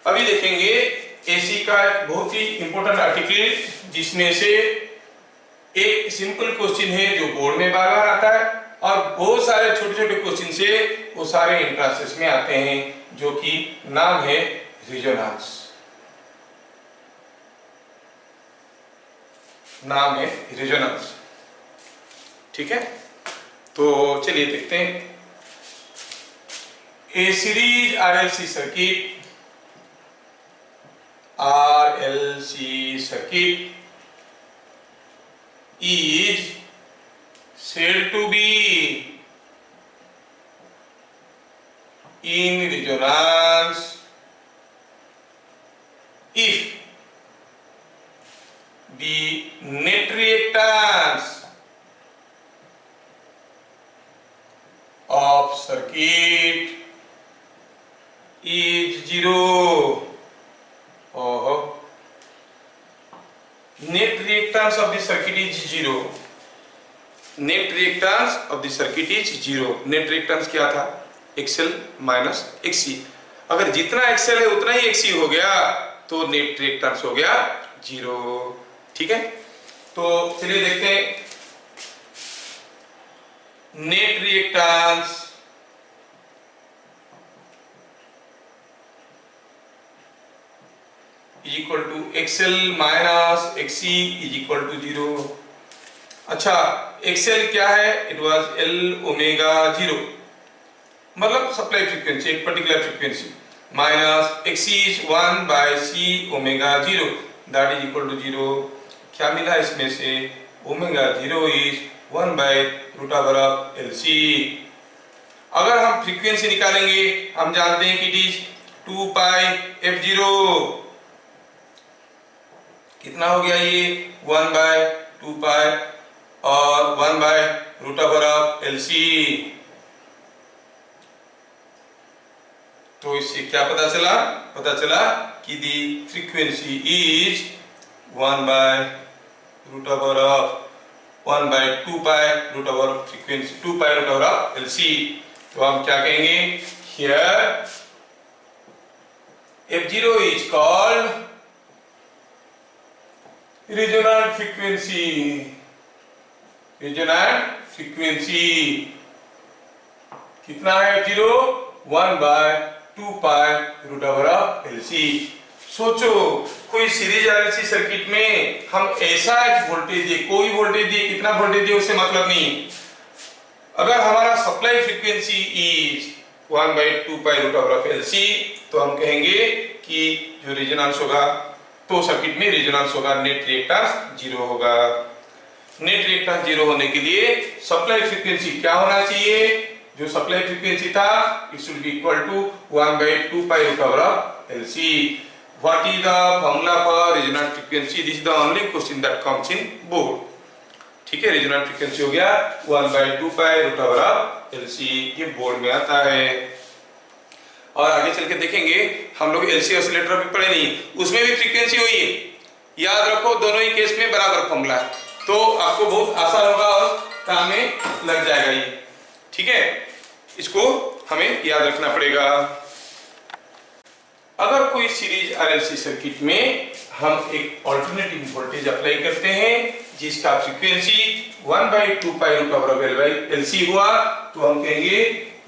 अभी देखेंगे एसी का एक बहुत ही इंपॉर्टेंट आर्टिकल, जिसमें से एक सिंपल क्वेश्चन है जो बोर्ड में बार बार आता है और बहुत सारे छोटे छोटे क्वेश्चन से वो सारे इंट्रांसेस में आते हैं, जो कि नाम है रेजोनेंस। नाम है रेजोनेंस। ठीक है, तो चलिए देखते हैं। A series RLC circuit, RLC circuit is said to be in resonance if the net reactance of circuit is zero. Net reactance of the circuit is zero. Net reactance of the circuit is zero. Net reactance क्या था? XL minus XC। अगर जितना XL है उतना ही XC हो गया तो net reactance हो गया जीरो। ठीक है, तो चलिए देखते हैं। Net reactance is equal to XL minus XC is equal to 0। अच्छा, XL क्या है? It was L ओमेगा 0, मतलब सप्लाई फ्रीक्वेंसी, एक particular frequency, minus XC is 1 by C omega 0, that is equal to 0। क्या मिला इसमें से? Omega 0 is 1 by root over of LC। अगर हम फ्रीक्वेंसी निकालेंगे, हम जानते हैं कि इट इज 2 पाई F0। कितना हो गया ये? 1 बाय 2 पाई और 1 by root over of LC। तो इससे क्या पता चला? पता चला कि the frequency is 1 by root over of 1 by 2 pi root over frequency 2 pi root over of LC। तो हम क्या कहेंगे? Here F0 is called resonant frequency. Resonant frequency कितना है? F0 1 by 2 pi root over of LC। सोचो, कोई series RLC circuit में हम ऐसा एक वोल्टेज दिए, कोई वोल्टेज दिए, कितना वोल्टेज दिए उससे मतलब नहीं। अगर हमारा supply frequency is 1 by 2 pi root over of LC, तो हम कहेंगे कि जो रेजोनेंस होगा, तो सर्किट में रेजोनेंस होगा, नेट रिएक्टेंस जीरो होगा। नेट रिएक्टेंस जीरो होने के लिए सप्लाई फ्रीक्वेंसी क्या होना चाहिए? जो सप्लाई फ्रीक्वेंसी था, it should be equal to 1 by 2 pi root over of LC। What is the formula for resonant frequency? This is the only question that comes in board. ठीक है, resonant frequency हो गया 1 by 2 pi root over of LC। ये board में आता है। और आगे चल के देखेंगे, हम लोग LC ऑसिलेटर भी पढ़े नहीं, उसमें भी फ्रीक्वेंसी हुई है। याद रखो, दोनों ही केस में बराबर फॉर्मूला है, तो आपको बहुत आसान होगा और काम में लग जाएगा ये। ठीक है, इसको हमें याद रखना पड़ेगा। अगर कोई सीरीज RLC सर्किट में हम एक अल्टरनेटिंग वोल्टेज अप्लाई करते हैं, जिसका frequency 1 by 2 pi root over LC हुआ, तो हम कहेंगे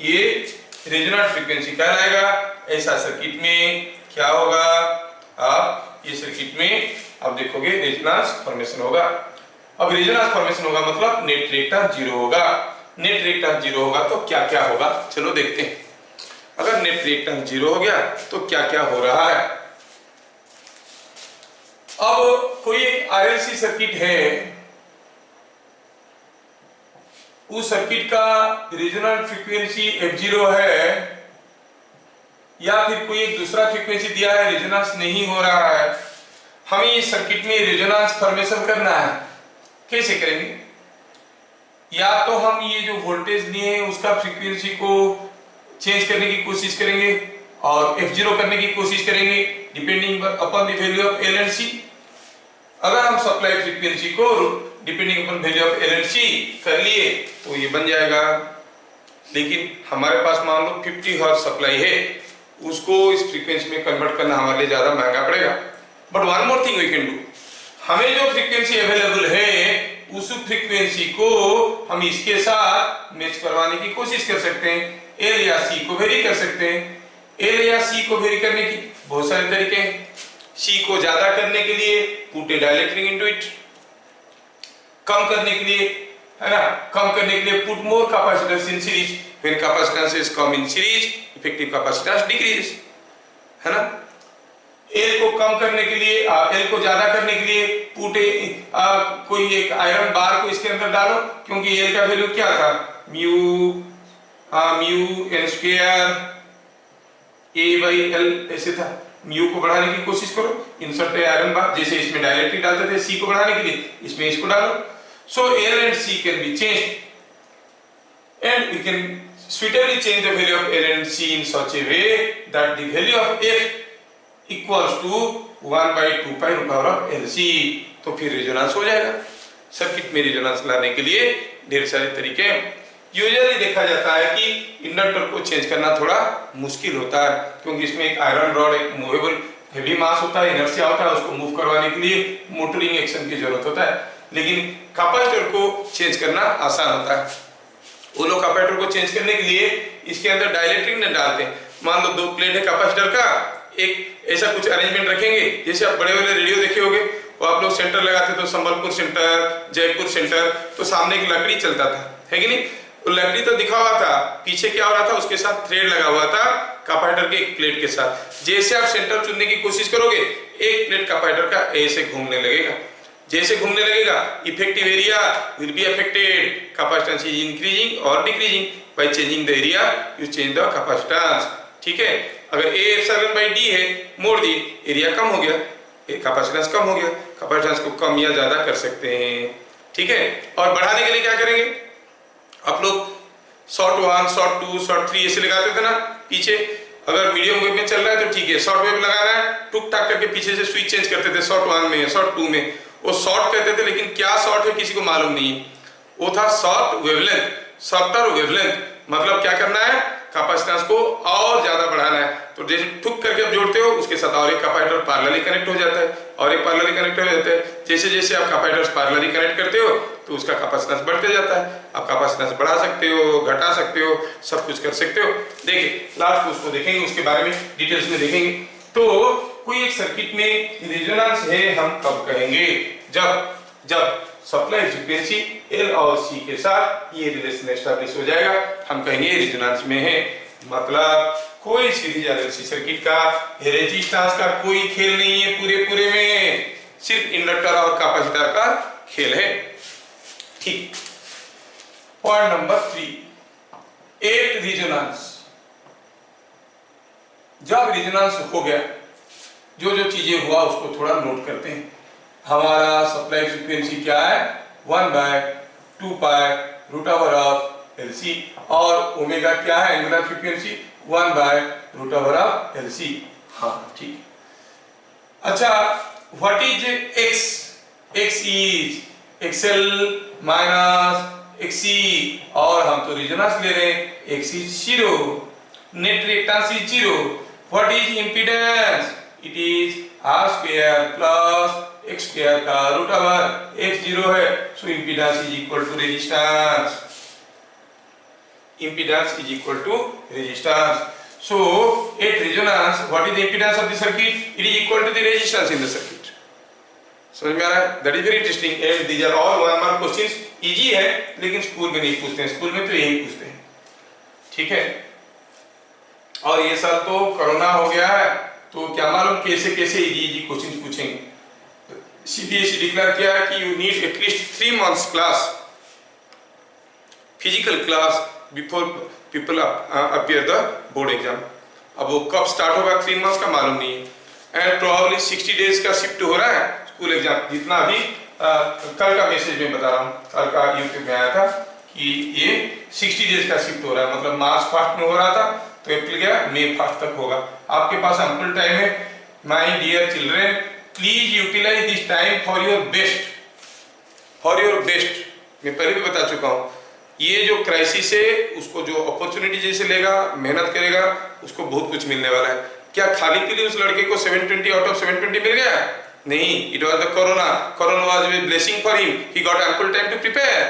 ये रेजोनेंट फ्रीक्वेंसी कहलाएगा। ऐसा सर्किट में क्या होगा? आप ये सर्किट में आप देखोगे रेजोनेंस फॉर्मेशन होगा। अब रेजोनेंस फॉर्मेशन होगा मतलब नेट रिएक्टेंस जीरो होगा। नेट रिएक्टेंस जीरो होगा तो क्या क्या होगा, चलो देखते हैं। अगर नेट रिएक्टेंस जीरो हो गया तो क्या क्या हो रहा है। अब कोई एक RLC सर्किट है, उस सर्किट का रेजोनेंट फ्रीक्वेंसी F0 है, या फिर कोई एक दूसरा फ्रीक्वेंसी दिया है, रेजोनेंस नहीं हो रहा है। हमें इस सर्किट में रेजोनेंस फॉर्मेशन करना है। कैसे करेंगे? या तो हम ये जो वोल्टेज लिए हैं उसका फ्रीक्वेंसी को चेंज करने की कोशिश करेंगे और F0 करने की कोशिश करेंगे, depending upon the value of L and C। अगर हम सप्लाई फ्रीक्वेंसी को depending upon value of L and C कर लिए तो ये बन जाएगा। लेकिन हमारे पास मान लो 50 हर्ट्ज सप्लाई है, उसको इस फ्रीक्वेंसी में कन्वर्ट करना हमारे लिए ज़्यादा महंगा पड़ेगा। But one more thing we can do, हमें जो फ्रीक्वेंसी अवेलेबल है उस फ्रीक्वेंसी को हम इसके साथ मैच करवाने की कोशिश कर सकते हैं। एल या सी को वेरी कर सकते हैं। एल या सी को वेरी करने की बहुत सारे तरीके हैं। सी को ज्यादा करने के लिए put a dielectric into it, कम करने के लिए, है ना, कम करने के लिए put more capacitance in series, when capacitance is कम in series effective capacitance decrease, है ना। एल को कम करने के लिए, एल को ज्यादा करने के लिए पुट कोई एक आयरन बार को इसके अंदर डालो, क्योंकि एल का वैल्यू क्या था, mu N square A by L ऐसे था। म्यू को बढ़ाने की कोशिश करो, इंसर्ट आयरन बार, जैसे इसमें डायरेक्टली डालते थे सी को बढ़ाने के लिए, इसमें इसको डालो। So L and C can be changed and we can suitably change the value of L and C in such a way that the value of F equals to 1 by 2 pi root over of LC। तो फिर resonance हो जाएगा। Circuit में resonance लाने के लिए ढेर सारे तरीके हैं। यूजुअली देखा जाता है कि इंडक्टर को चेंज करना थोड़ा मुश्किल होता है, क्योंकि इसमें एक आयरन रॉड, एक मूवेबल हेवी मास होता है, इनर्शिया होता है, उसको मूव करवाने के लिए मोटरिंग एक्शन की जरूरत होता है। लेकिन कैपेसिटर को चेंज करना आसान होता है। वो लोग कैपेसिटर को चेंज करने के लिए इसके अंदर डाइलेक्ट्रिक न डालते हैं। मान लो दो प्लेट है कैपेसिटर का, एक ऐसा कुछ अरेंजमेंट रखेंगे, जैसे आप बड़े बड़े रेडियो देखे होंगे, वो आप लोग सेंटर लगाते तो संबलपुर सेंटर, जयपुर सेंटर, तो सामने एक लकड़ी चलता था, है कि नहीं। वो लकड़ी तो दिखा हुआ था, पीछे क्या हो रहा था, उसके साथ थ्रेड लगा हुआ था कैपेसिटर के एक प्लेट के साथ। जैसे आप सेंटर चुनने की कोशिश करोगे, एक प्लेट कैपेसिटर का ऐसे घूमने लगेगा। जैसे घूमने लगेगा, effective area will be affected, capacitance is increasing और decreasing. By changing the area you change the capacitance, ठीक है। अगर ए एप्सिलॉन बाय डी है, मोड़ दी, एरिया कम हो गया, कैपेसिटेंस कम हो गया। कैपेसिटेंस को कम या ज्यादा कर सकते हैं, ठीक है। और बढ़ाने के लिए क्या करेंगे, आप लोग शॉर्ट 1, शॉर्ट 2, शॉर्ट 3 ऐसे लगाते थे ना पीछे। अगर मीडियम वेव में चल रहा है तो ठीक है, शॉर्ट वेव लगाना है, टुक टाक करके पीछे से स्विच चेंज करते थे, शॉर्ट 1 में, शॉर्ट 2 में। वो शॉर्ट कहते थे, लेकिन क्या शॉर्ट है किसी को मालूम नहीं है। वो था शॉर्ट वेवलेंथ, शॉर्टर वेवलेंथ। मतलब क्या करना है, कैपेसिटेंस को और ज्यादा बढ़ाना है। तो जैसे ठुक करके आप जोड़ते हो, उसके साथ और एक कैपेसिटर पैरेलली कनेक्ट हो जाता है, और एक पैरेलली कनेक्ट हो जाता है। जैसे जैसे आप कैपेसिटर्स पैरेलली कनेक्ट करते हो तो उसका कैपेसिटेंस बढ़ते जाता है। आप कैपेसिटेंस बढ़ा सकते हो, घटा सकते हो, सब कुछ कर सकते हो। देखिए लास्ट उसको देखेंगे, उसके बारे में डिटेल्स में देखेंगे। तो कोई एक सर्किट में रेजोनेंस है हम कब कहेंगे, जब सप्लाई फ्रीक्वेंसी एल और सी के साथ ये रिलेशन एस्टैब्लिश हो जाएगा, हम कहेंगे रेजोनेंस में है। मतलब कोई सीरीज आरएलसी सर्किट का रेजिस्टेंस का कोई खेल नहीं है, पूरे में सिर्फ इंडक्टर और कैपेसिटर का खेल है, ठीक। Point number 3, at resonance. जब रेजोनेंस हो गया, जो जो चीजें हुआ उसको थोड़ा नोट करते हैं। हमारा सप्लाई फ्रीक्वेंसी क्या है, 1 by 2 pi root over of LC, और ओमेगा क्या है, angular frequency 1 by root over of LC। हाँ ठीक। अच्छा, what is x? x is XL minus XC, और हम तो रेजोनेंस ले रहे हैं, x is 0, net reactance is 0। What is impedance? It is R square plus x square का रूट ओवर, x 0 है, so impedance is equal to resistance. Impedance is equal to resistance. So at resonance, what is the impedance of the circuit? It is equal to the resistance in the circuit. समझ में आ रहा है? That is very interesting. And these are all one mark questions. Easy है, लेकिन school में नहीं पूछते हैं। स्कूल में तो यही पूछते हैं, ठीक है। और ये साल तो कोरोना हो गया है, तो क्या मालूम कैसे कैसे इजी क्वेश्चन पूछेंगे। CBSE डिक्लेयर किया है कि you need at least 3 months class, physical class before people appear the board exam। अब वो कब स्टार्ट होगा 3 months का मालूम नहीं है। एंड प्रोबेबली 60 days का शिफ्ट हो रहा है स्कूल एग्जाम, जितना अभी कल का मैसेज में बता रहा हूँ, कल का यूट्यूब में आया था कि ये 60 days का शिफ्ट हो रहा है। मतलब मार्च फर्स्ट में हो रहा था तो अप्रैल गया, मई फर्स्ट तक होगा। आपके पास एम्पल टाइम है। My dear children, please utilise this time for your best, for your best. मैं पहले भी बता चुका हूँ, ये जो क्राइसिस है उसको जो अपॉर्चुनिटी जैसे लेगा, मेहनत करेगा, उसको बहुत कुछ मिलने वाला है। क्या खाली पीली उस लड़के को 720 आउट ऑफ 720 मिल गया? नहीं, it was the corona. Corona was a blessing for him. He got ample time to prepare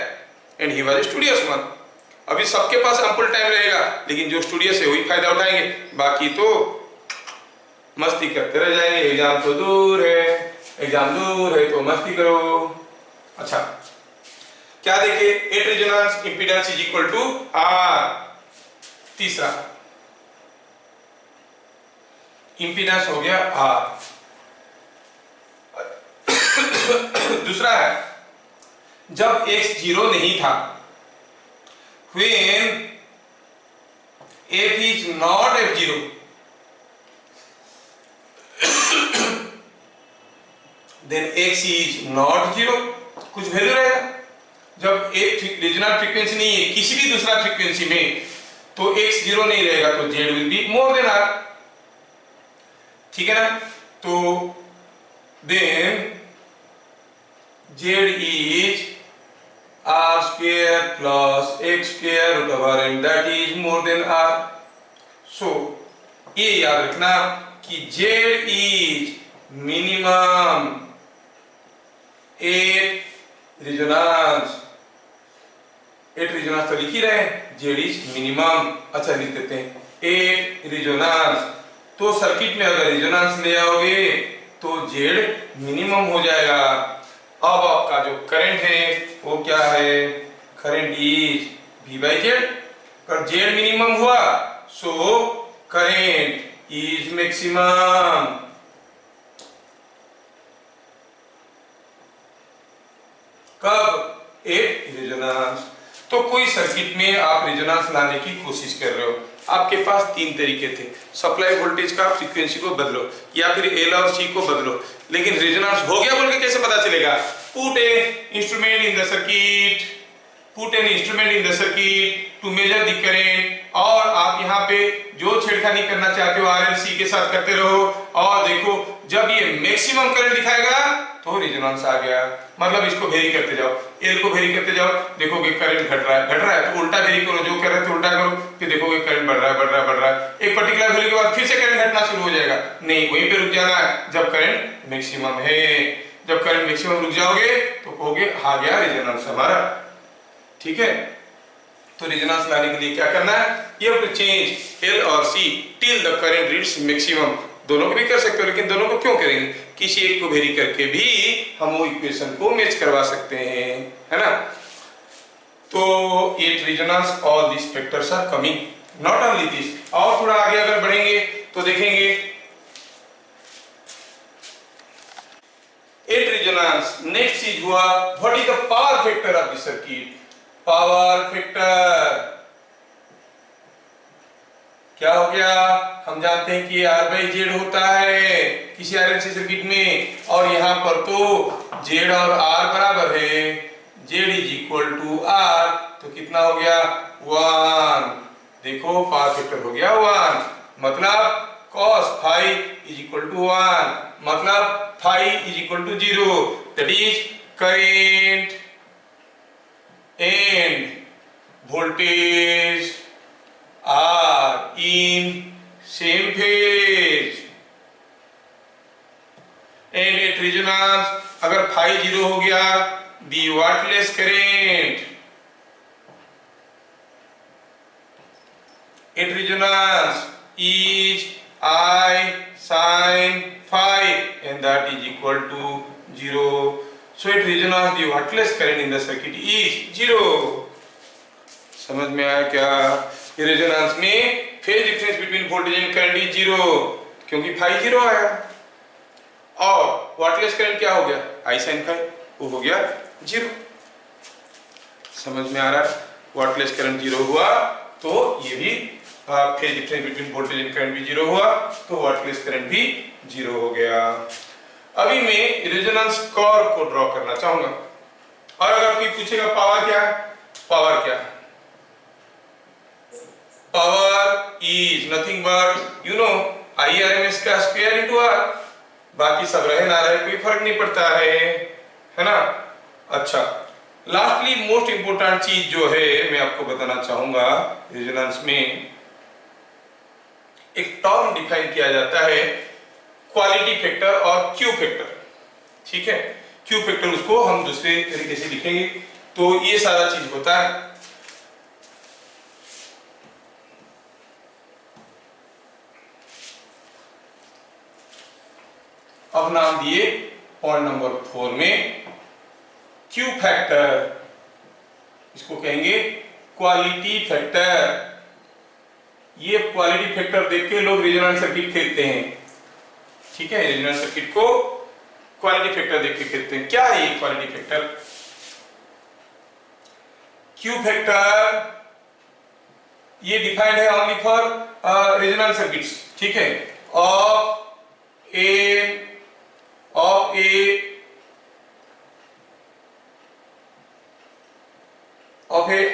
and he was a studious one. अभी सबके पास ample टाइम रहेगा, लेकिन जो स्टूडियस है वही फायदा उठाएंगे, बाकी तो मस्ती करते रह जाएंगे। एग्जाम तो दूर है, एग्जाम दूर है तो मस्ती करो। अच्छा, क्या देखिए, at resonance impedance is equal to R. तीसरा इंपीडेंस हो गया आर। दूसरा है, जब x 0 नहीं था, when f is not f0, then x is not 0, कुछ वैल्यू रहेगा। जब एक रीजनल फ्रीक्वेंसी नहीं है किसी भी दूसरा फ्रीक्वेंसी में, तो x 0 नहीं रहेगा, तो z will be more than r। ठीक है ना? तो then z is r square plus x square root over n, that is more than r. So ये याद रखना कि z is minimum at resonance। At resonance तो लिख ही रहे हैं, z is minimum। अच्छा, लिख देते हैं एट रेजोनेंस। तो सर्किट में अगर रेजोनेंस ले आओगे तो z मिनिमम हो जाएगा। अब आपका जो करंट है वो क्या है? Current is V by Z। अगर Z मिनिमम हुआ सो करंट इज मैक्सिमम। कब? At resonance. तो कोई सर्किट में आप रेजोनेंस लाने की कोशिश कर रहे हो, आपके पास तीन तरीके थे। सप्लाई वोल्टेज का फ्रीक्वेंसी को बदलो या फिर एल और सी को बदलो, लेकिन रेजोनेंस हो गया बोल के कैसे पता चलेगा? Put a instrument in the circuit, put an instrument in the circuit to measure the current. और आप यहाँ पे जो छेड़खानी करना चाहते हो आरएलसी के साथ करते रहो, और देखो जब ये मैक्सिमम करंट दिखाएगा तो रेजोनेंस आ गया। मतलब इसको वेरी करते जाओ, एल को वेरी करते जाओ, देखोगे करंट घट रहा है तो उल्टा वेरी करो, जो कर रहे थे उल्टा करो, फिर देखोगे करंट बढ़ रहा है। एक पर्टिकुलर वैल्यू के बाद फिर से करंट घटना शुरू हो जाएगा। नहीं, वहीं पे रुक जाना है जब करंट मैक्सिमम है। जब करंट मैक्सिमम रुक जाओगे तो कहोगे आ गया रेजोनेंस हमारा। ठीक है? तो रेजोनेंस लाने के लिए क्या करना है? You have to change L और C till the current reach maximum. दोनों को भी कर सकते हो, लेकिन दोनों को क्यों करेंगे? किसी एक को वेरी करके भी हम वो इक्वेशन को मैच करवा सकते हैं, है ना? तो at resonance all this factors are coming, not only this. और थोड़ा आगे अगर बढ़ेंगे तो देखेंगे एट रेजोनेंस। नेक्स्ट चीज हुआ, what is the power factor of the circuit? Power factor क्या हो गया? हम जानते हैं कि R by Z होता है किसी RLC सर्किट में, और यहाँ पर तो Z और R बराबर है, Z is equal to R, तो कितना हो गया? 1। देखो पावर फैक्टर हो गया 1, मतलब cos phi is equal to 1, मतलब phi is equal to 0, that is current and voltage are in same phase and at resonance अगर phi 0 हो गया, the wattless current at resonance is I sin phi and that is equal to 0. So at resonance the wattless current in the circuit is 0. समझ में आया क्या? Resonance में phase difference between voltage and current is 0, क्योंकि phi 0 आया। और wattless current क्या हो गया? आई साइन फाई, वो हो गया 0। समझ में आ रहा है? वाटलेस करंट 0 हुआ तो ये भी phase difference between voltage and current भी 0 हुआ, तो वाटलेस करंट भी 0 हो गया। अभी मैं रेजोनेंस कर्व को ड्रॉ करना चाहूंगा, और अगर कोई पूछेगा पावर क्या है? पावर क्या है? Power is nothing but IRMS का स्क्वायर इनटू R। बाकी सब रहे ना रहे कोई फर्क नहीं पड़ता है ना? अच्छा, लास्टली मोस्ट इंपोर्टेंट चीज जो है मैं आपको बताना चाहूंगा, रेजोनेंस में एक टर्म डिफाइन किया जाता है क्वालिटी फैक्टर और क्यू फैक्टर। ठीक है, क्यू फैक्टर उसको हम दूसरे तरीके से लिखेंगे। तो ये सारा चीज होता है। अब नाम दिए पॉइंट नंबर 4 में क्यू फैक्टर, इसको कहेंगे क्वालिटी फैक्टर। ये क्वालिटी फैक्टर देख के लोग रेजोनेंस सर्किट खेलते हैं। ठीक है, रेजोनेंस सर्किट को क्वालिटी फैक्टर देख के खेलते हैं। क्या है ये क्वालिटी फैक्टर? क्यू फैक्टर ये डिफाइंड है ओनली फॉर रेजोनेंस सर्किट्स। ठीक है, of A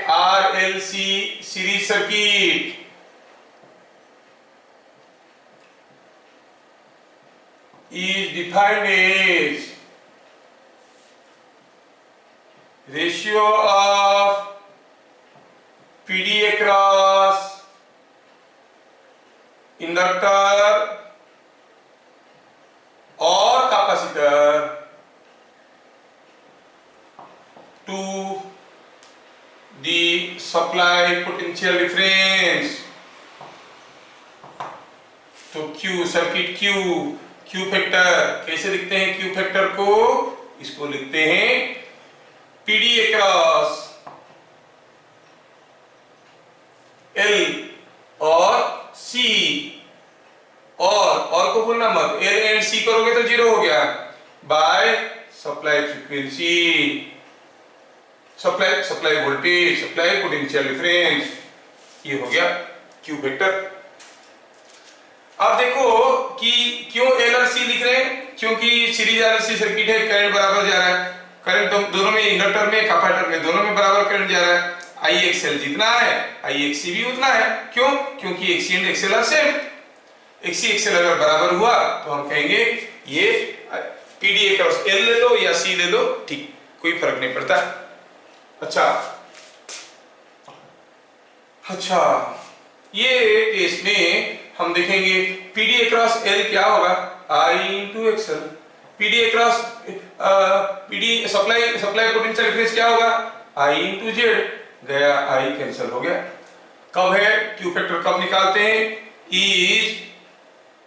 RLC series circuit is defined as ratio of PD across inductor or capacitor to the supply potential difference। तो Q सर्किट Q फैक्टर कैसे लिखते हैं? Q factor को इसको लिखते हैं PD अक्रॉस L और C, और को भूलना मत, L एंड C करोगे तो 0 हो गया, by supply frequency, supply voltage, supply potential difference. ये हो गया क्यू वेक्टर। अब देखो कि क्यों एल और सी लिख रहे हैं? क्योंकि सीरीज आरएलसी सर्किट है, करंट बराबर जा रहा है, करंट दोनों में, इंडक्टर में कैपेसिटर में, दोनों में बराबर करंट जा रहा है। आई एक्सएल जितना है आई एक्ससी भी उतना है। क्यों? क्योंकि एक्ससी and XL are same. एक्ससी XL अगर बराबर हुआ तो हम कहेंगे ये पीडी अक्रॉस एल ले लो या सी ले लो, ठीक, कोई फर्क नहीं पड़ता। अच्छा, ये केस में हम देखेंगे पीडी अक्रॉस एल क्या होगा, I into XL. PD across PD supply potential difference क्या होगा, आई इंटू जेड। गया, आई कैंसिल हो गया। कब है क्यू फैक्टर, कब निकालते हैं? Is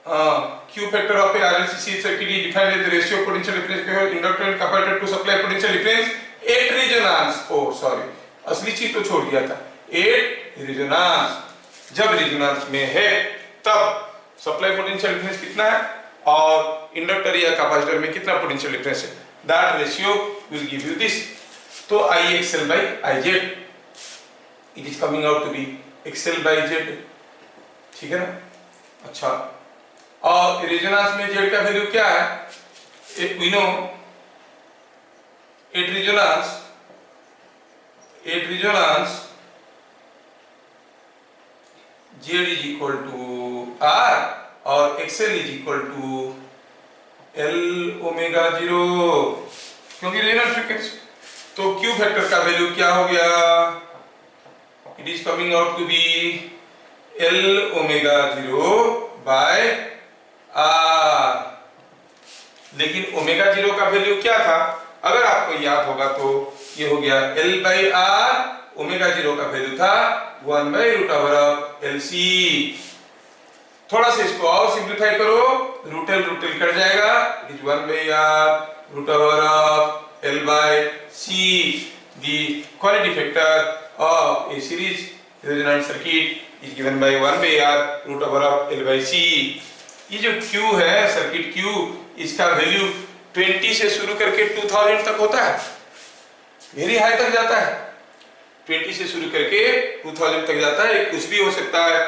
Q factor of RLC circuit is defined as the ratio of potential difference between inductor and capacitor to supply potential difference at resonance. Oh sorry, असली चीज तो छोड़ दिया था। एट रेजोनेंस, जब रेजोनेंस में है तब सप्लाई पोटेंशियल डिफरेंस कितना है और इंडक्टर या कैपेसिटर में कितना पोटेंशियल डिफरेंस है, that ratio will give you this. तो I XL by I Z, it is coming out to be XL by Z. ठीक है ना? अच्छा, और रेजोनेंस में जेड का वैल्यू क्या है? We know at resonance Z is equal to R और XL is equal to L omega 0, क्योंकि रेजोनेंस फ्रीक्वेंसी। तो क्यू फैक्टर का वैल्यू क्या हो गया? It is coming out to be L omega 0 by R. लेकिन ओमेगा 0 का value क्या था, अगर आपको याद होगा तो ये हो गया एल बाई आर। ओमेगा 0 का वैल्यू था 1 by root over of L C. थोड़ा सा इसको और सिंप्लीफाई करो, रूट एल कट जाएगा, it is 1 by R root over of L by C. The quality factor of a series resonant circuit is given by 1 by R root over of L by C. ये जो Q है, circuit Q, इसका value 20 से शुरू करके 2000 तक होता है, वेरी हाई तक जाता है। 20 से शुरू करके 2000 तक जाता है, कुछ भी हो सकता है।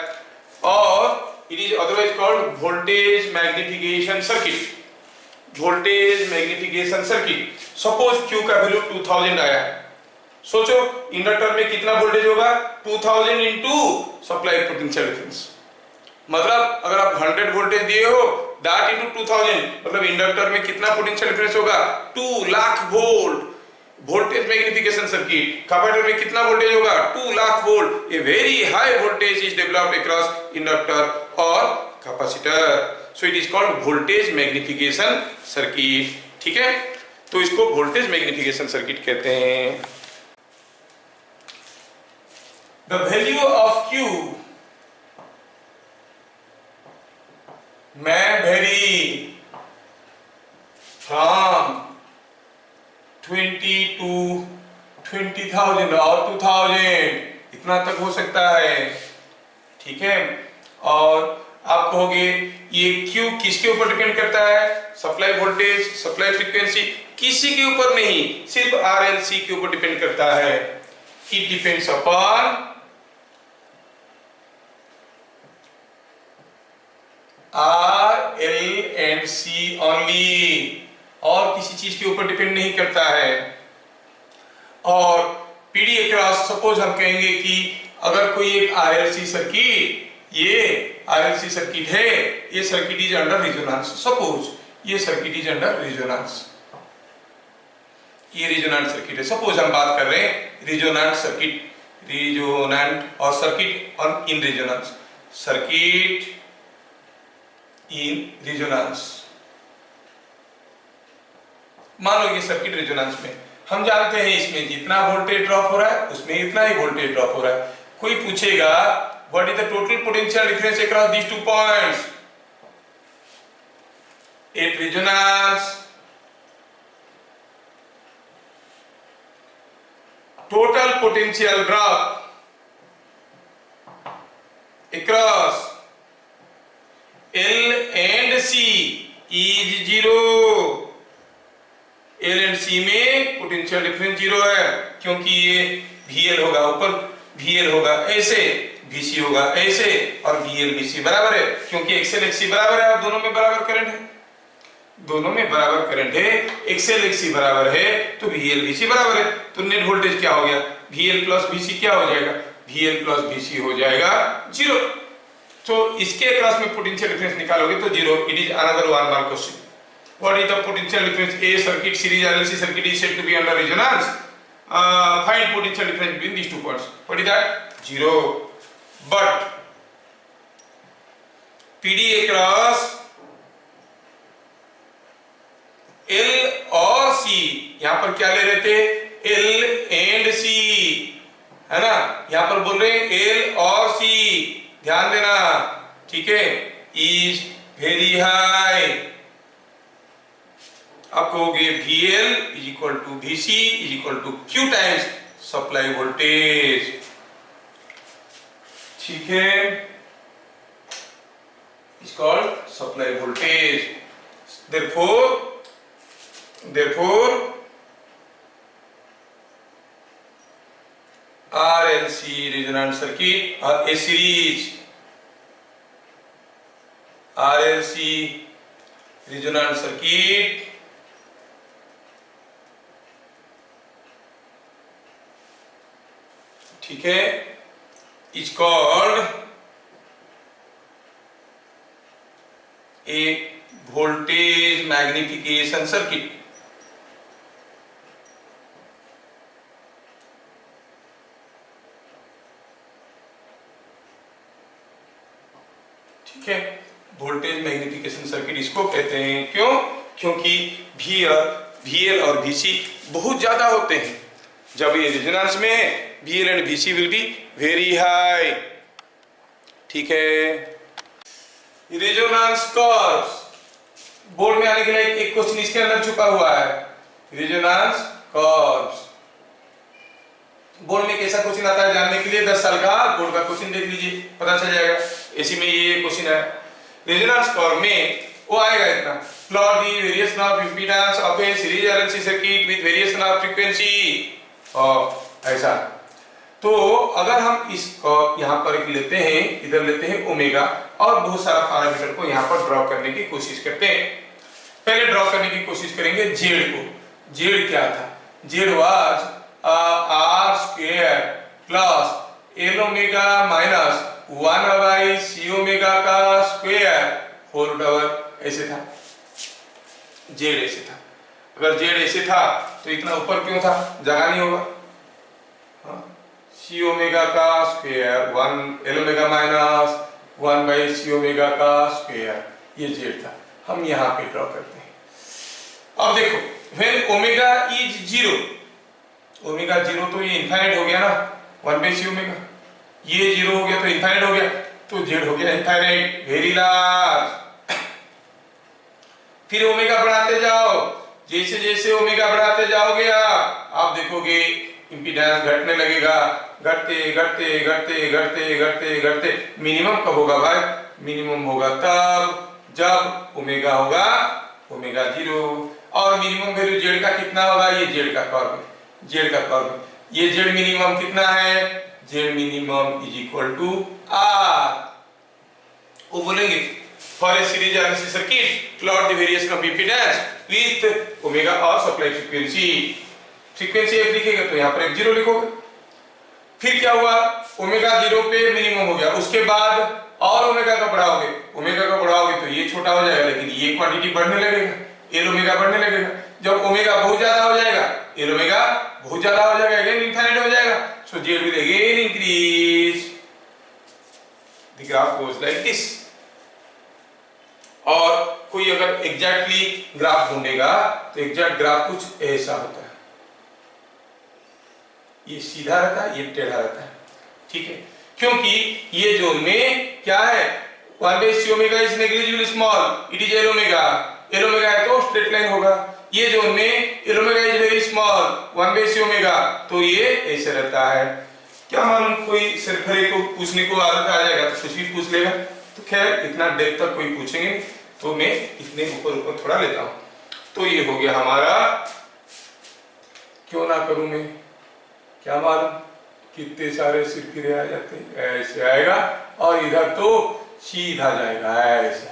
और it is otherwise called voltage magnification circuit. Voltage magnification circuit. Suppose Q का वैल्यू 2000 आया, सोचो इंडक्टर में कितना वोल्टेज होगा, 2000 इंटू सप्लाई पोटेंशियल डिफरेंस। मतलब अगर आप 100 वोल्टेज दिए हो, दैट इंटू 2000, मतलब इंडक्टर में कितना पोटेंशियल डिफरेंस होगा, 2 lakh volt. Voltage magnification circuit, capacitor में कितना वोल्टेज होगा 2 lakh volt, a very high voltage is developed across inductor और capacitor, so it is called voltage magnification circuit. ठीक है, तो इसको वोल्टेज मैग्निफिकेशन सर्किट कहते हैं। The value of Q may vary from 20 to 20,000 और 2,000 इतना तक हो सकता है। ठीक है, और आप कहोगे ये Q किसके ऊपर डिपेंड करता है? सप्लाई वोल्टेज, सप्लाई फ्रीक्वेंसी, किसी के ऊपर नहीं, सिर्फ RLC के ऊपर डिपेंड करता है। It depends upon RL and C only, और किसी चीज के ऊपर डिपेंड नहीं करता है। और PD अक्रॉस, सपोज हम कहेंगे कि अगर कोई एक RLC सर्किट, ये RLC सर्किट है, ये circuit is under resonance, suppose ये सर्किट इज अंडर रेजोनेंस, ये रेजोनेंट सर्किट है। सपोज हम बात कर रहे हैं रेजोनेंट सर्किट, रेजोनेंट और circuit on in resonance, circuit in resonance. मान लो ये सर्किट रेजोनेंस में, हम जानते हैं इसमें जितना वोल्टेज ड्रॉप हो रहा है उसमें इतना ही वोल्टेज ड्रॉप हो रहा है। कोई पूछेगा what is the total potential difference across these two points at resonance, total potential drop across L and C is 0। L and C में पोटेंशियल डिफरेंस 0 है, क्योंकि ये VL होगा, ऊपर VL होगा ऐसे, VC होगा ऐसे, और VL VC बराबर है, क्योंकि XL XC बराबर है और दोनों में बराबर करंट है, दोनों में बराबर करंट है, XL XC बराबर है तो VL VC बराबर है। तो नेट वोल्टेज क्या हो गया? VL प्लस VC क्या हो जाएगा? VL प्लस VC हो जाएगा 0। तो इसके अक्रॉस में पोटेंशियल डिफरेंस निकालोगे तो 0। It is another one mark question. What is the potential difference? A circuit, series RLC circuit is said to be under resonance, find potential difference between these two points। What is that? 0। But PD across L और C, यहां पर क्या ले रहे थे? L and C, है ना, यहां पर बोल रहे हैं L और C, ध्यान देना, ठीक है, इज वेरी हाई। आप कहोगे VL is equal to VC is equal to Q times supply voltage, ठीक है, is called supply voltage. Therefore RLC resonant circuit or a series RLC resonant circuit ठीक है, is called a voltage magnification circuit। ठीक है, voltage magnification circuit इसको कहते हैं। क्यों? क्योंकि VL और VC बहुत ज्यादा होते हैं। जब ये रेजोनेंस में VL and VC will be very high. ठीक है, रेजोनेंस कर्व्स बोर्ड में आने के लिए एक क्वेश्चन इसके अंदर छुपा हुआ है, रेजोनेंस कर्व्स। बोर्ड में कैसा क्वेश्चन आता है जानने के लिए 10 साल का बोर्ड का क्वेश्चन देख लीजिए, पता चल जाएगा। इसी में ये क्वेश्चन है, रेजोनेंस कर्व में वो आएगा इतना, plot the variation of impedance of a series RLC circuit with variation of frequency, और ऐसा। तो अगर हम इसको यहाँ पर एक लेते हैं, इधर लेते हैं ओमेगा, और बहुत सारा पैरामीटर को यहाँ पर ड्रॉ करने की कोशिश करते हैं। पहले ड्रॉ करने की कोशिश करेंगे जेड को। जेड क्या था? Z was R square plus L omega minus 1 by C omega का स्क्वायर होल पावर, ऐसे था जेड, ऐसे था। अगर जेड ऐसे था तो इतना ऊपर क्यों था, जगह नहीं होगा। हाँ, सी ओमेगा का square 1 L omega minus 1 by C omega का स्क्वायर, ये जेड था। हम यहाँ पे ड्रॉ करते हैं। अब देखो when omega is zero, omega zero तो ये इनफाइनाइट हो गया ना, 1 बाई सी ओमेगा, ये जीरो हो गया तो इनफाइनाइट हो गया, तो जेड हो गया इनफाइनाइट, वेरी लार्ज। फिर ओमेगा बढ़ाते जाओ, जैसे जैसे ओमेगा बढ़ाते जाओगे आप देखोगे इंपीडेंस घटने लगेगा, घटते घटते घटते घटते घटते घटते मिनिमम कब होगा भाई, मिनिमम होगा तब जब ओमेगा होगा ओमेगा जीरो। और मिनिमम वैल्यू जेड का कितना होगा, ये जेड का कर्व, जेड का कर्व, ये जेड मिनिमम कितना है, Z minimum is equal to R. वो बोलेंगे for a series RLC circuit plot the variation of impedance with omega और सप्लाई फ्रीक्वेंसी, फ्रीक्वेंसी एफ लिखेगा तो यहाँ पर एफ जीरो लिखोगे। फिर क्या हुआ, ओमेगा जीरो पे मिनिमम हो गया, उसके बाद और ओमेगा का बढ़ाओगे, ओमेगा का बढ़ाओगे तो ये छोटा हो जाएगा, लेकिन ये क्वांटिटी बढ़ने लगेगा, एल ओमेगा बढ़ने लगेगा। जब ओमेगा बहुत ज्यादा हो जाएगा, एल ओमेगा बहुत ज्यादा हो जाएगा, अगेन इनफाइनाइट हो जाएगा, so Z will again increase. The graph goes like this. और कोई अगर एग्जैक्टली ग्राफ ढूंढेगा तो एग्जैक्ट ग्राफ कुछ ऐसा होता है, ये सीधा रहता है, ये टेढ़ा रहता है, ठीक है, क्योंकि ये जोन में क्या है, 1 by C omega is negligible small, it is L omega, L omega है तो स्ट्रेट लाइन होगा। ये जोन में L omega is very small 1 by C omega, तो ये ऐसे रहता है। क्या मालूम कोई सरफरे को पूछने को आदत आ जाएगा तो कुछ भी पूछ लेगा, तो खैर इतना डेप्थ तक कोई पूछेंगे नहीं, तो मैं इतने ऊपर ऊपर थोड़ा लेता हूं। तो ये हो गया हमारा, क्यों ना करूं मैं, क्या मालूम कितने सारे सिरफिरे आ जाते हैं, ऐसे आएगा और इधर तो सीधा जाएगा ऐसे,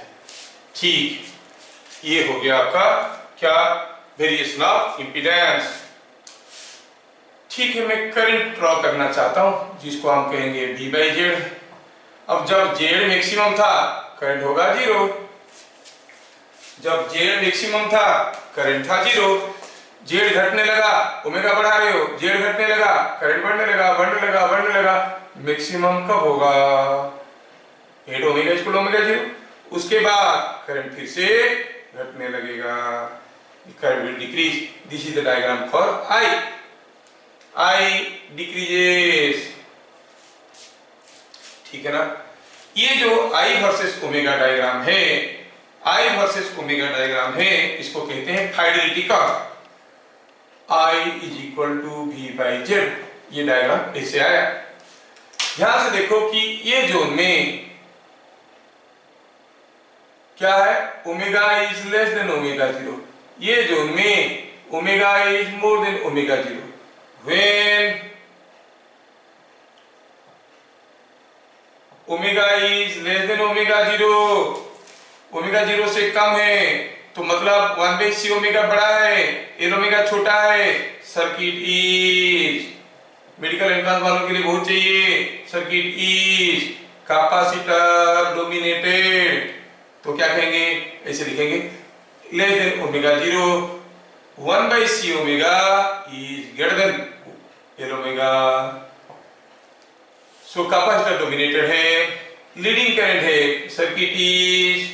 ठीक। ये हो गया आपका क्या, वेरिएशन ऑफ इंपीडेंस। ठीक है, मैं करंट ड्रॉ करना चाहता हूं जिसको हम कहेंगे V बाई जेड। अब जब जेड मैक्सिमम था करंट होगा जीरो, जब जेड मैक्सिमम था करंट था जीरो, जेड घटने लगा ओमेगा बढ़ा रहे हो, जेड घटने लगा करंट बढ़ने लगा बढ़ने लगा बढ़ने लगा, मैक्सिमम कब होगा, 8 ओमेगा इक्वल ओमेगा जीरो, उसके बाद करंट फिर से घटने लगेगा, current will decrease. This is the diagram for I decreases, ठीक है ना। ये जो I वर्सेस ओमेगा डायग्राम है, I वर्सेस ओमेगा डायग्राम है, इसको कहते हैं fidelity curve. I is equal to V by Z, ये डायग्राम ऐसे आया। ध्यान से देखो कि ये जोन में क्या है, omega is less than omega zero, ये जोन में omega is more than omega zero. When omega is less than omega zero, omega zero से कम है तो मतलब 1 बाई सी ओमेगा बड़ा है, एल ओमेगा छोटा है, सर्किट इज, मेडिकल एंट्रेंस वालों के लिए बहुत चाहिए, सर्किट इज कैपेसिटर डोमिनेटेड। तो क्या कहेंगे, ऐसे लिखेंगे less than omega zero, 1 by C omega is greater than L omega. So capacitor dominated है, लीडिंग करंट है, circuit is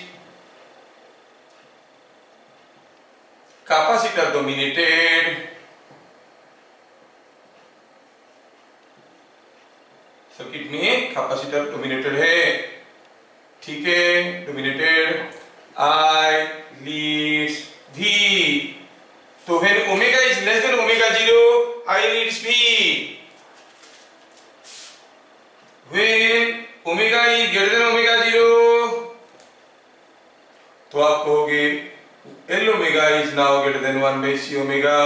capacitor dominated, circuit में कैपेसिटर डोमिनेटेड है, ठीक है, डोमिनेटेड। I लीड्स V, तो when omega is less than omega zero, I leads V, when omega is greater than omega zero, तो आप कहोगे L omega is now greater than 1 by C omega,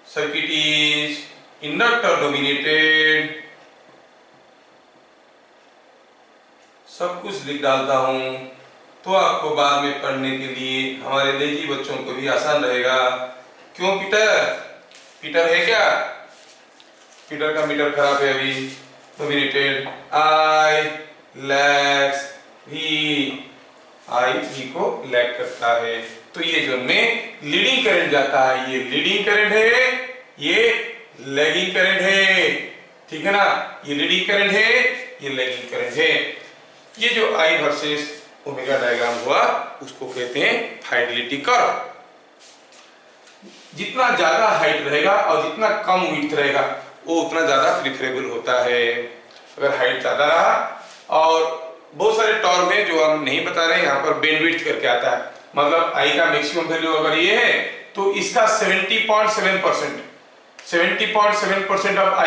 circuit is inductor dominated. सब कुछ लिख डालता हूं तो आपको बाद में पढ़ने के लिए, हमारे लेजी बच्चों को भी आसान रहेगा। क्यों पीटर, पीटर है क्या, पीटर का मीटर खराब है अभी, डोमिनेटेड I लैक्स V, आई भी को लैग करता है। तो ये जो में लीडिंग करंट जाता है, ये लीडिंग करंट है, ये लैगिंग करंट है, ठीक है ना। ये लीडिंग करंट है, ये लैगिंग करंट है। ये जो आई वर्सेस ओमेगा डायग्राम हुआ उसको कहते हैं फाइडेलिटी कर्व। जितना ज्यादा हाइट रहेगा और जितना कम विड्थ रहेगा वो उतना ज्यादा प्रिफरेबल होता है। अगर हाइट ज्यादा रहा और बहुत सारे टर्म में जो हम नहीं बता रहे, यहाँ पर बैंडविड्थ करके आता है, मतलब आई का मैक्सिमम वैल्यू अगर ये है तो इसका 70.7% ऑफ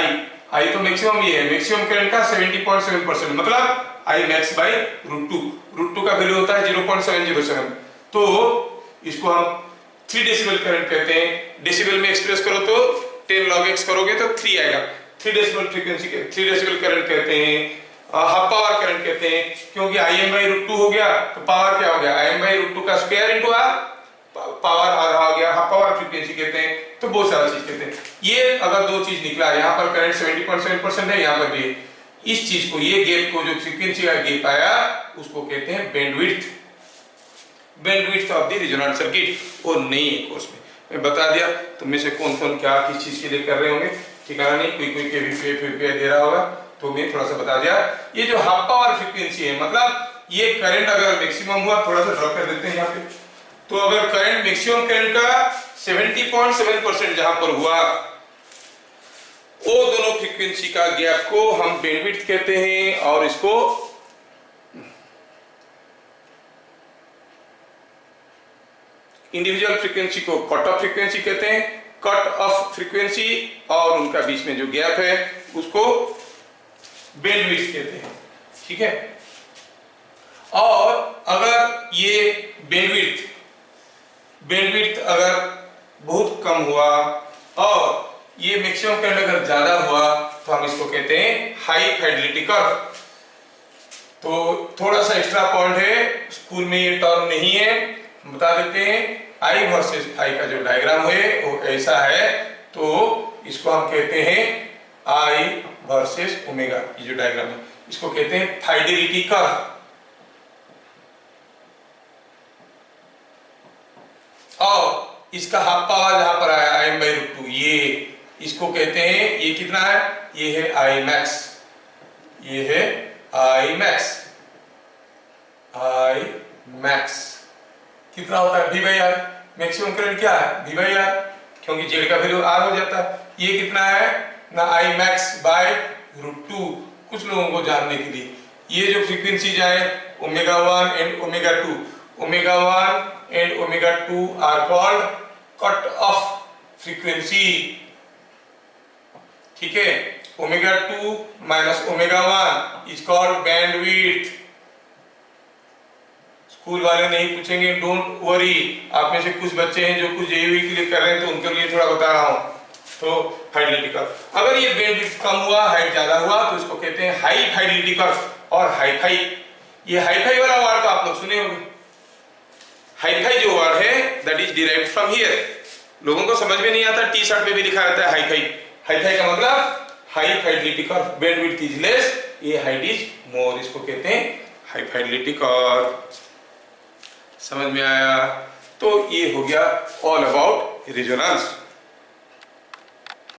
आई तो मैक्सिमम ये है, मैक्सिमम करंट का 70.7%, मतलब आई मैक्स बाई √2 का वैल्यू होता है 0.707। तो इसको हम 3 डेसिबल करंट कहते हैं। डेसिबल में एक्सप्रेस करो तो 10 log x करोगे तो 3 आएगा। 3 डेसिबल फ्रीक्वेंसी के 3 डेसिबल करंट कहते हैं। हाफ पावर करंट कहते हैं, क्योंकि Im/√2 हो गया तो पावर क्या हो गया, Im/√2 का स्क्वायर इनटू r, पावर आधा हो गया, हाफ पावर फ्रीक्वेंसी कहते हैं। तो बहुत सारा चीज कहते हैं। ये अगर दो चीज निकला, यहाँ पर करंट 70.7% है, यहाँ पर भी इस चीज को, ये गैप को, जो फ्रीक्वेंसी का गैप आया उसको कहते हैं bandwidth. Bandwidth of the resonant circuit. और नहीं है कोर्स में मैं बता दिया, तुम में से कौन कौन क्या किस चीज के लिए कर रहे होंगे ठिकाना नहीं, कोई के भी दे रहा होगा, तो मैं थोड़ा सा बता दिया। ये जो हाफ पावर फ्रीक्वेंसी है, मतलब ये करंट अगर मैक्सिमम हुआ, थोड़ा सा ड्रॉ कर देते हैं यहाँ पे, तो अगर करंट मैक्सिमम करंट का 70.7% जहां पर हुआ, वो दोनों फ्रीक्वेंसी का गैप को हम बैंडविड्थ कहते हैं। और इसको इंडिविजुअल फ्रीक्वेंसी को कट ऑफ फ्रीक्वेंसी कहते हैं, कट ऑफ फ्रीक्वेंसी और उनका बीच में जो गैप है उसको बैंडविड्थ कहते हैं, ठीक है। और अगर ये बैंडविड्थ अगर बहुत कम हुआ और ये मैक्सिमम करंट अगर ज्यादा हुआ तो हम इसको कहते हैं हाई फाइडेलिटी कर्व। तो थोड़ा सा एक्स्ट्रा पॉइंट है, स्कूल में ये टर्म नहीं है, बता देते हैं। आई वर्सेस फाई का जो डायग्राम है वो ऐसा है, तो इसको हम कहते हैं आई वर्सेस ओमेगा। ये जो डायग्राम है इसको कहते हैं फाइडेलिटी कर्व। और इसका हाफ पावर जहां पर आया Im/√2, ये इसको कहते हैं, ये कितना है, ये है आई मैक्स, ये है आई मैक्स। कितना होता है V/R, मैक्सिमम करंट क्या है V/R, क्योंकि जेड का वैल्यू R हो जाता है। ये कितना है ना आई मैक्स बाय √2, कुछ लोगों को जानने के लिए। ये जो फ्रीक्वेंसी जाए ω1 and ω2, ω1 and ω2 are called cut off frequency, ठीक है। ω2 minus ω1 is called bandwidth। School वाले नहीं पूछेंगे, डोंट वरी। आप में से कुछ बच्चे हैं जो कुछ जेईई के लिए कर रहे हैं, तो उनके लिए थोड़ा बता रहा हूं। तो फाइडेलिटी कर्व, अगर ये बैंडविड्थ कम हुआ, हाइट ज्यादा हुआ, तो इसको कहते हैं हाई फाइडेलिटी कर्व। और हाई-फाई, ये हाई-फाई वाला वर्ड तो आप लोग सुने होंगे। हाई-फाई जो वर्ड है that is derived from here. लोगों को समझ में नहीं आता, टी शर्ट पे भी लिखा रहता है हाई-फाई। हाई-फाई का मतलब high fidelity curve, bandwidth is less, ये हाइट इज मोर, इसको कहते हैं हाई फाइडेलिटी कर्व। समझ में आया? तो ये हो गया ऑल अबाउट रेजोनेंस।